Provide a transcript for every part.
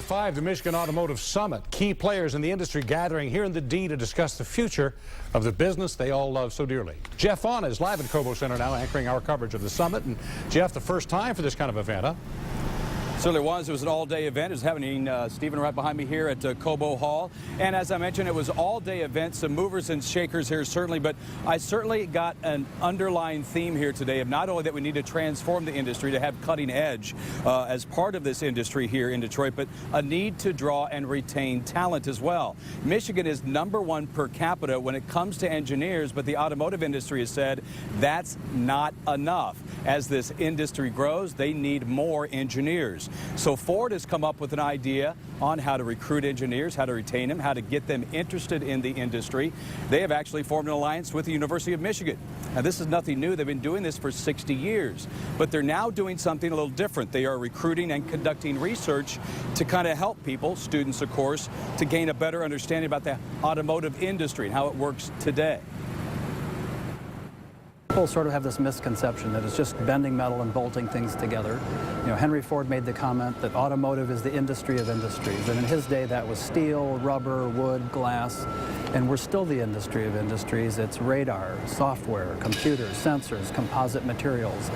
at 5, the Michigan Automotive Summit. Key players in the industry gathering here in the D to discuss the future of the business they all love so dearly. Jeff Vaughn is live at Cobo Center now, anchoring our coverage of the summit. And Jeff, the first time for this kind of event, huh? Certainly was. It was an all-day event. It was happening, Stephen, right behind me here at Cobo Hall. And as I mentioned, it was an all-day event. Some movers and shakers here, certainly. But I certainly got an underlying theme here today of not only that we need to transform the industry to have cutting edge as part of this industry here in Detroit, but a need to draw and retain talent as well. Michigan is #1 per capita when it comes to engineers, but the automotive industry has said that's not enough. As this industry grows, they need more engineers. So Ford has come up with an idea on how to recruit engineers, how to retain them, how to get them interested in the industry. They have actually formed an alliance with the University of Michigan. Now, this is nothing new. They've been doing this for 60 years. But they're now doing something a little different. They are recruiting and conducting research to kind of help people, students of course, to gain a better understanding about the automotive industry and how it works today. People sort of have this misconception that it's just bending metal and bolting things together. You know, Henry Ford made the comment that automotive is the industry of industries, and in his day that was steel, rubber, wood, glass, and we're still the industry of industries. It's radar, software, computers, sensors, composite materials.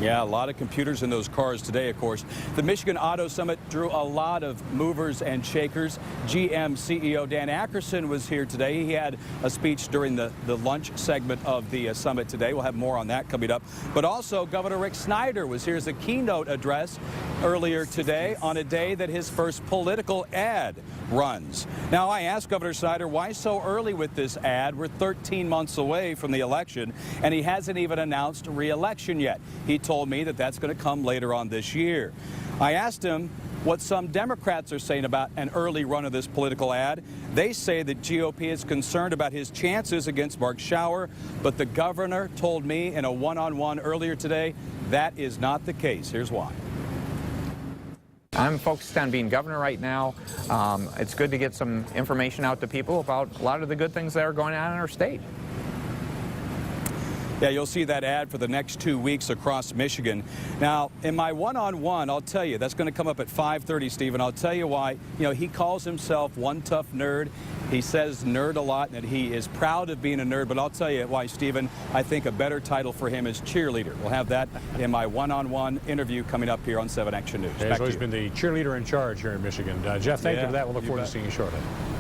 Yeah, a lot of computers in those cars today, of course. The Michigan Auto Summit drew a lot of movers and shakers. GM CEO Dan Ackerson was here today. He had a speech during the lunch segment of the summit today. We'll have more on that coming up. But also, Governor Rick Snyder was here as a keynote address earlier today on a day that his first political ad runs. Now, I asked Governor Snyder, why so early with this ad? We're 13 months away from the election, and he hasn't even announced re-election yet. He told me that that's going to come later on this year. I asked him what some Democrats are saying about an early run of this political ad. They say that GOP is concerned about his chances against Mark Schauer, but the governor told me in a one-on-one earlier today that is not the case. Here's why. I'm focused on being governor right now. It's good to get some information out to people about a lot of the good things that are going on in our state. Yeah, you'll see that ad for the next 2 weeks across Michigan. Now, in my one-on-one, I'll tell you, that's going to come up at 5:30, Stephen. I'll tell you why. You know, he calls himself one tough nerd. He says nerd a lot, and he is proud of being a nerd. But I'll tell you why, Stephen, I think a better title for him is cheerleader. We'll have that in my one-on-one interview coming up here on 7 Action News. He's always been the cheerleader in charge here in Michigan. Jeff, thank you for that. We'll look forward to seeing you shortly.